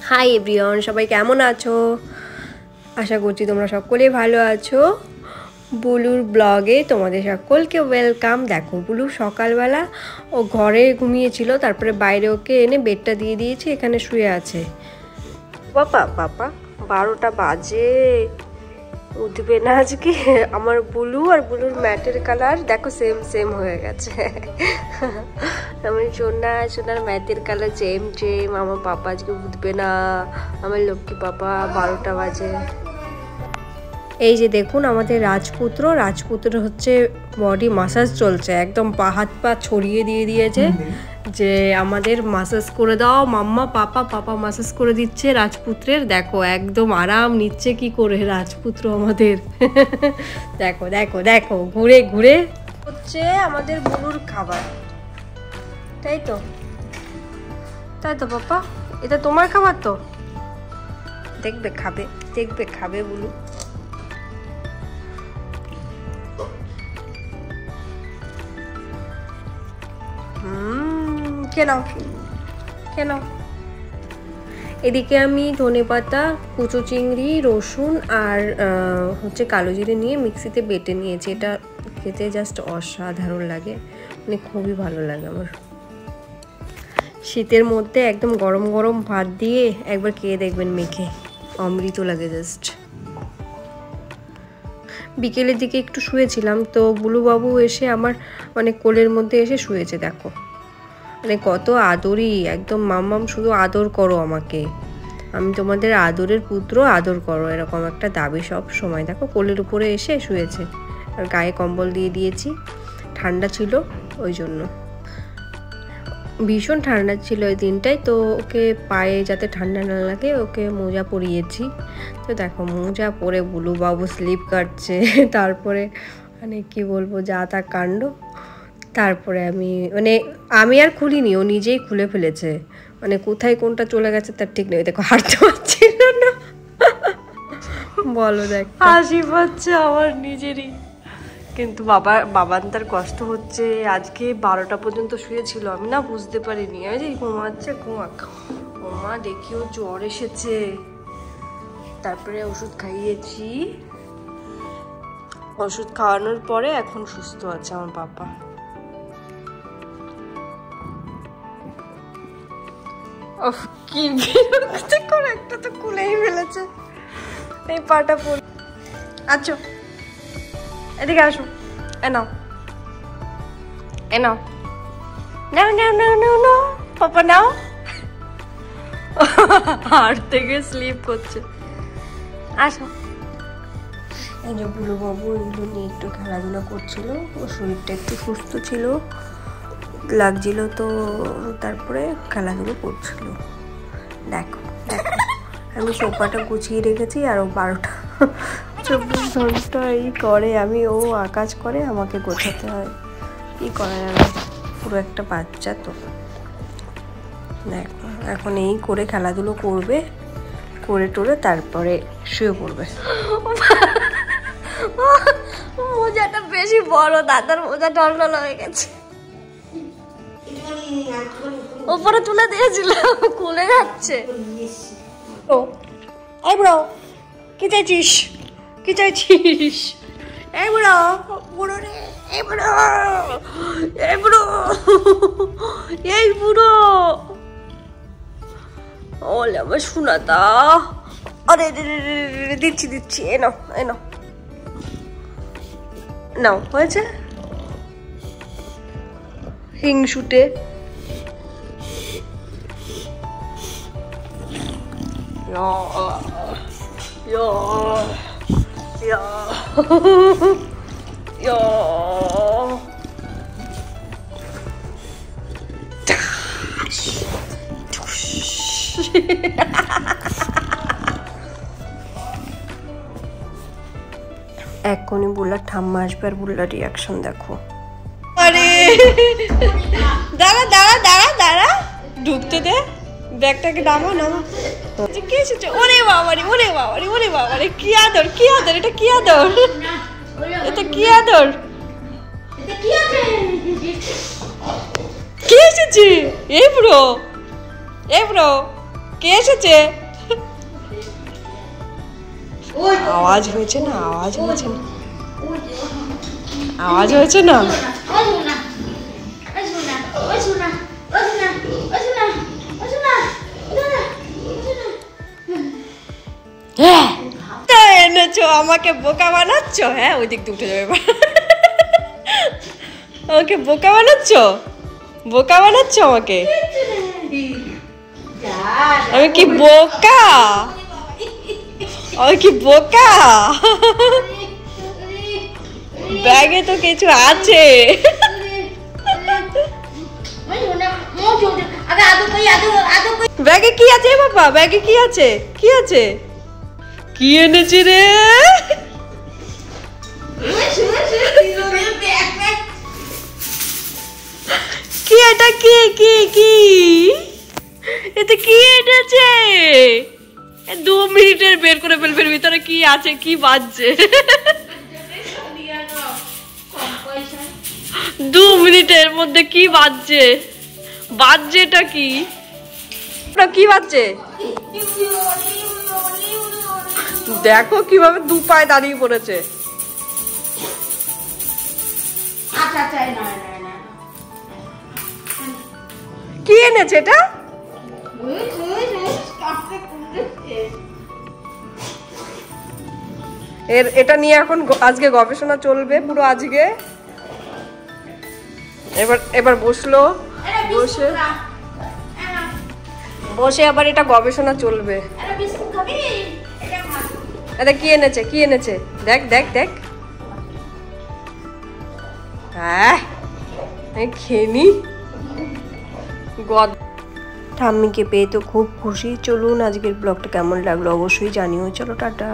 Hi everyone, সবাই কেমন আছো? আশা করছি তোমরা সকলেই ভালো আছো। বুলুর ব্লগে তোমাদের সকলকে ওয়েলকাম। দেখো, বুলু সকালবেলা ও ঘরে ঘুমিয়েছিল, তারপরে বাইরে ওকে এনে বেডটা দিয়ে দিয়েছি, এখানে শুয়ে আছে। বাবা বাবা 12টা বাজে, উঠবে না আজকে। আমার বুলু আর বুলুর ম্যাটের কালার দেখো সেম সেম হয়ে গেছে। আমার সোনার ম্যাটের কালার সেম সেম। আমার পাপা আজকে উঠবে না, আমার লক্ষ্মী পাপা। 12টা বাজে। এই যে দেখুন আমাদের রাজপুত্র হচ্ছে বডি মাসাজ চলছে, একদম পা হাত পা ছড়িয়ে দিয়ে দিয়েছে যে আমাদের মাসাজ করে দাও মাম্মা। পাপা মাসাজ করে দিচ্ছে রাজপুত্রের। দেখো একদম আরাম নিচ্ছে কি করে রাজপুত্র আমাদের। দেখো দেখো দেখো ঘুরে ঘুরে হচ্ছে আমাদের বুলুর খাবার, তাই তো পাপা, এটা তোমার খাবার তো। দেখবে খাবে বুলু। কেন এদিকে আমি ধনেপাতা, কুচো চিংড়ি, রসুন আর হচ্ছে কালো জিরে নিয়ে মিক্সিতে বেটে নিয়েছি। এটা খেতে জাস্ট অসাধারণ লাগে, মানে খুবই ভালো লাগে আমার। শীতের মধ্যে একদম গরম গরম ভাত দিয়ে একবার খেয়ে দেখবেন, মেখে অমৃত লাগে জাস্ট। বিকেলের দিকে একটু শুয়েছিলাম, তো বুলুবাবু এসে আমার মানে কোলের মধ্যে এসে শুয়েছে। দেখো মানে কত আদরই, একদম মাম্মাম শুধু আদর করো আমাকে, আমি তোমাদের আদরের পুত্র, আদর করো, এরকম একটা দাবি সব সময়। দেখো কোলের উপরে এসে শুয়েছে, আর গায়ে কম্বল দিয়ে দিয়েছি, ঠান্ডা ছিল ওই জন্য, ভীষণ ঠান্ডা ছিল ওই দিনটায়। তো ওকে পায়ে যাতে ঠান্ডা না লাগে ওকে মোজা পরিয়েছি। তো দেখো মোজা পরে বুলুবাবু স্লিপ কাটছে, তারপরে মানে কি বলবো যা তা কাণ্ড। তারপরে আমি আর খুলিনি, ও নিজেই খুলে ফেলেছে, মানে কোথায় কোনটা চলে গেছে তার ঠিক নেই। দেখো হাঁটতে পারছিল না, বলো দেখ হাসি পাচ্ছে আমার নিজেরই, কিন্তু বাবার তার কষ্ট হচ্ছে। আজকে 12টা পর্যন্ত শুয়েছিল, আমি না বুঝতে পারিনি, আমি যে ঘুমাচ্ছে ওমা দেখি ও জ্বর এসেছে, তারপরে ওষুধ খাইয়েছি, ওষুধ খাওয়ানোর পরে এখন সুস্থ আছে আমার পাপা। কি বিরক্ত করে, একটা তো কুলেই ফেলেছে এই পাটা পড়ে। আচ্ছা এদিকে আসো, নাও পাপা নাও। হাড় থেকে স্লিপ করছে, আসো। এই যে বুলুবাবু এগুলো নিয়ে একটু খেলাধুলা করছিল, ওর শরীরটা একটু সুস্থ ছিল লাগছিল, তো তারপরে খেলাধুলো করছিল। দেখো আমি সোফাটা গুছিয়ে রেখেছি, আর ও 12টা-24 ঘন্টা এই করে, ও কাজ করে, আমাকে গোছাতে হয়, কি করা যাবে, পুরো একটা বাচ্চা তো। দেখো এখন এই করে খেলাধুলো করবে, করে টোরে তারপরে শুয়ে পড়বে। মোজাটা বেশি বড়, দাদার মোজা টলটল হয়ে গেছে, ওপরে তুলে দিয়েছিল, খুলে যাচ্ছে। এই ব্রো কি চাইছিস, এই বুড়ো রে, এই বুড়ো ওলে আমার শোনাতা। আরে দিচ্ছি নাও হয়েছে হিংসুটে। এক্ষুনি বুল্লার ঠাম্মা আসবে, আর বুল্লার রিয়াকশন দেখো। আরে দাঁড়া ঢুকতে দে, ব্যাগটাকে নামো। কি এসেছে? ওরে বাবারে কি আদর, এটা কি আদর, কি এসেছে? এই ব্রো কে এসেছে? আওয়াজ হয়েছে না, আওয়াজ হয়েছে না, আওয়াজ হয়েছে না। এনেছো আমাকে বোকা বানাচ্ছ? হ্যাঁ, ওই দিক দিয়ে উঠে যাবে এবার। আমাকে বোকা বানাচ্ছ, বোকা বানাচ্ছ আমাকে। আমি কি বোকা? আমি কি বোকা? ব্যাগে তো কিছু আছে। ব্যাগে কি আছে বাবা? ব্যাগে কি আছে? কি আছে? কি এনেছে রে? কি এটা? কি কি কি এটা? কি এনেছে? 2 মিনিটের বের করে ফেলবে। ভিতরে কি আছে? কি বাজছে? 2 মিনিটের মধ্যে কি বাজছে? বাজছে এটা কি? কি বাজছে? দেখো কিভাবে 2 পায়ে দাঁড়িয়ে পড়েছে। কি এনেছে এটা? এটা নিয়ে এখন আজকে গবেষণা চলবে পুরো আজকে। এবার বসলো, বসে আবার এটা গবেষণা চলবে। এটা কি এনেছে? কি এনেছে? দেখ দেখ দেখ। হ্যাঁ, খেনি। ঠাম্মিকে পেয়ে তো খুব খুশি। চলুন আজকের ব্লগটা কেমন লাগলো অবশ্যই জানিও। চলো টাটা।